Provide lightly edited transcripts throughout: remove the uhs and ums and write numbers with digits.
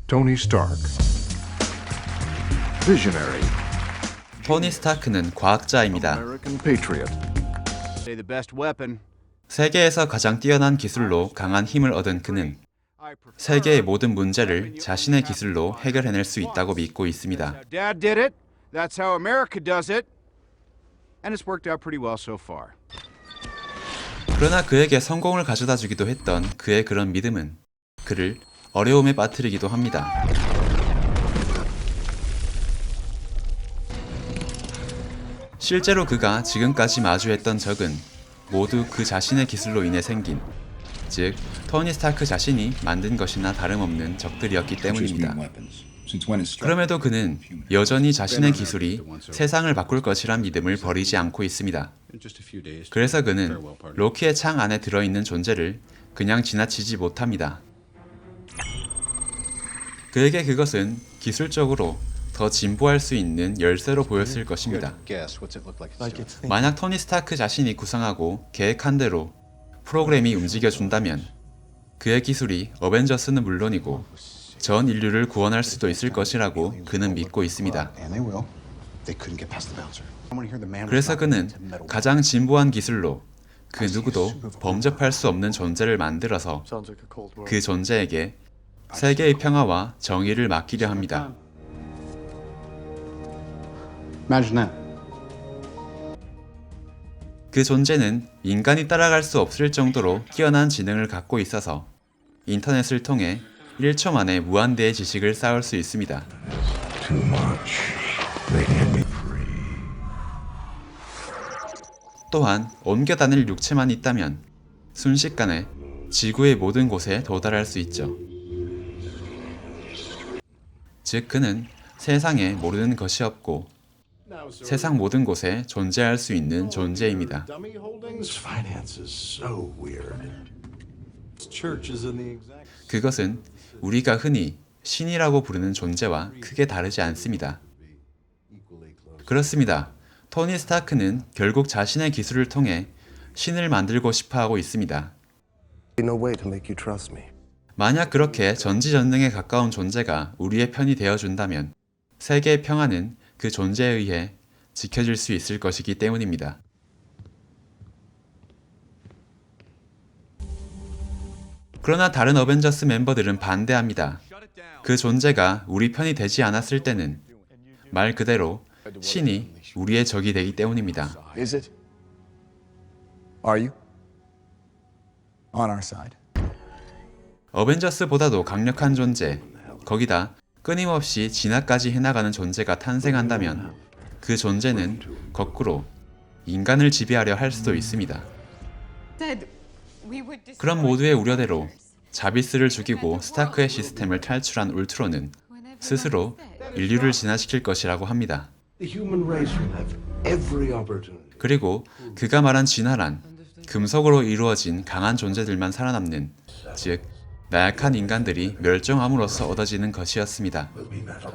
Tony Stark. Visionary. 토니 스타크는 과학자입니다. American patriot. Say the best weapon. 세계에서 가장 뛰어난 기술로 강한 힘을 얻은 그는 세계의 모든 문제를 자신의 기술로 해결해낼 수 있다고 믿고 있습니다. How Dad did it. That's how America does it. And it's worked out pretty well so far. 그러나 그에게 성공을 가져다 주기도 했던 그의 그런 믿음은 그를 어려움에 빠뜨리기도 합니다. 실제로 그가 지금까지 마주했던 적은 모두 그 자신의 기술로 인해 생긴, 즉 토니 스타크 자신이 만든 것이나 다름없는 적들이었기 때문입니다. 그럼에도 그는 여전히 자신의 기술이 세상을 바꿀 것이란 믿음을 버리지 않고 있습니다. 그래서 그는 로키의 창 안에 들어있는 존재를 그냥 지나치지 못합니다. 그에게 그것은 기술적으로 더 진보할 수 있는 열쇠로 보였을 것입니다. 만약 토니 스타크 자신이 구상하고 계획한 대로 프로그램이 움직여준다면 그의 기술이 어벤져스는 물론이고 전 인류를 구원할 수도 있을 것이라고 그는 믿고 있습니다. 그래서 그는 가장 진보한 기술로 그 누구도 범접할 수 없는 존재를 만들어서 그 존재에게 세계의 평화와 정의를 맡기려 합니다. 그 존재는 인간이 따라갈 수 없을 정도로 뛰어난 지능을 갖고 있어서 인터넷을 통해 1초 만에 무한대의 지식을 쌓을 수 있습니다. 또한 옮겨 다닐 육체만 있다면 순식간에 지구의 모든 곳에 도달할 수 있죠. 즉 그는 세상에 모르는 것이 없고 세상 모든 곳에 존재할 수 있는 존재입니다. 그것은 우리가 흔히 신이라고 부르는 존재와 크게 다르지 않습니다. 그렇습니다. 토니 스타크는 결국 자신의 기술을 통해 신을 만들고 싶어 하고 있습니다. 만약 그렇게 전지전능에 가까운 존재가 우리의 편이 되어준다면 세계의 평화는 그 존재에 의해 지켜질 수 있을 것이기 때문입니다. 그러나 다른 어벤져스 멤버들은 반대합니다. 그 존재가 우리 편이 되지 않았을 때는 말 그대로 신이 우리의 적이 되기 때문입니다. Is it? Are you? On our side. 어벤져스보다도 강력한 존재, 거기다 끊임없이 진화까지 해나가는 존재가 탄생한다면 그 존재는 거꾸로 인간을 지배하려 할 수도 있습니다. 그런 모두의 우려대로 자비스를 죽이고 스타크의 시스템을 탈출한 울트론은 스스로 인류를 진화시킬 것이라고 합니다. 그리고 그가 말한 진화란 금속으로 이루어진 강한 존재들만 살아남는, 즉 나약한 인간들이 멸종함으로써 얻어지는 것이었습니다.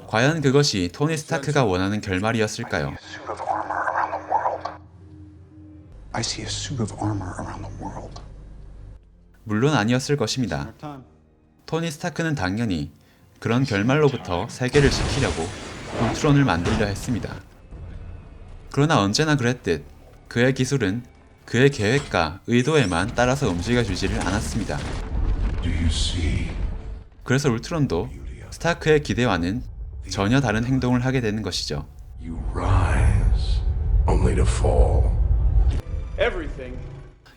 과연 그것이 토니 스타크가 원하는 결말이었을까요? I see a suit of armor around the world. 물론 아니었을 것입니다. 토니 스타크는 당연히 그런 결말로부터 세계를 지키려고 울트론을 만들려 했습니다. 그러나 언제나 그랬듯 그의 기술은 그의 계획과 의도에만 따라서 움직여주지를 않았습니다. 그래서 울트론도 스타크의 기대와는 전혀 다른 행동을 하게 되는 것이죠.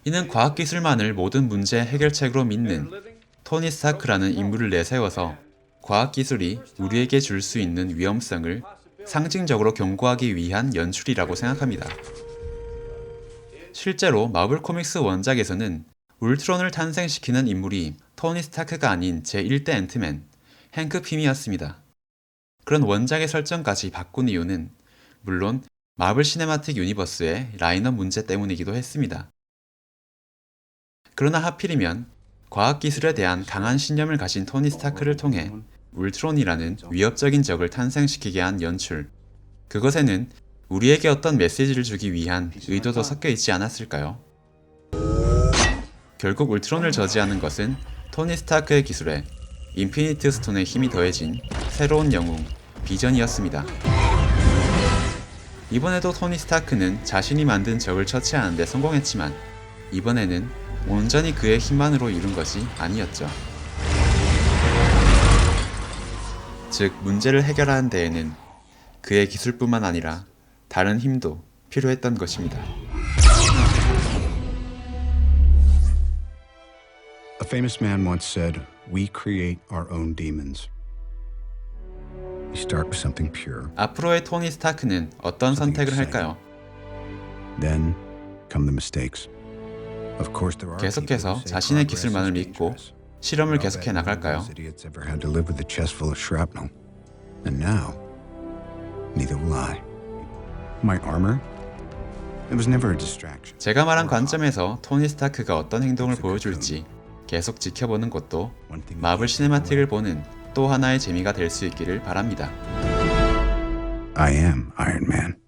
이는 과학기술만을 모든 문제의 해결책으로 믿는 토니 스타크라는 인물을 내세워서 과학기술이 우리에게 줄 수 있는 위험성을 상징적으로 경고하기 위한 연출이라고 생각합니다. 실제로 마블 코믹스 원작에서는 울트론을 탄생시키는 인물이 토니 스타크가 아닌 제1대 앤트맨, 행크 핌이었습니다. 그런 원작의 설정까지 바꾼 이유는 물론 마블 시네마틱 유니버스의 라인업 문제 때문이기도 했습니다. 그러나 하필이면 과학기술에 대한 강한 신념을 가진 토니 스타크를 통해 울트론이라는 위협적인 적을 탄생시키게 한 연출, 그것에는 우리에게 어떤 메시지를 주기 위한 의도도 섞여 있지 않았을까요? 결국 울트론을 저지하는 것은 토니 스타크의 기술에 인피니트 스톤의 힘이 더해진 새로운 영웅, 비전이었습니다. 이번에도 토니 스타크는 자신이 만든 적을 처치하는 데 성공했지만 이번에는 온전히 그의 힘만으로 이룬 것이 아니었죠. 즉, 문제를 해결하는 데에는 그의 기술뿐만 아니라 다른 힘도 필요했던 것입니다. A famous man once said, "We create our own demons." We start with something pure. 앞으로의 토니 스타크는 어떤 선택을 할까요? Then come the mistakes. Of course, there are 계속해서 people who say 자신의 progress 기술만을 is 믿고 dangerous. 실험을 But I'll 계속해 bet none of 나갈까요? those idiots ever had to live with a chest full of shrapnel. And now, neither will I. My armor? It was never a distraction. 제가 말한 관점에서 토니 스타크가 어떤 행동을 보여줄지 계속 지켜보는 것도 마블 시네마틱을 보는 또 하나의 재미가 될 수 있기를 바랍니다. I am Iron Man.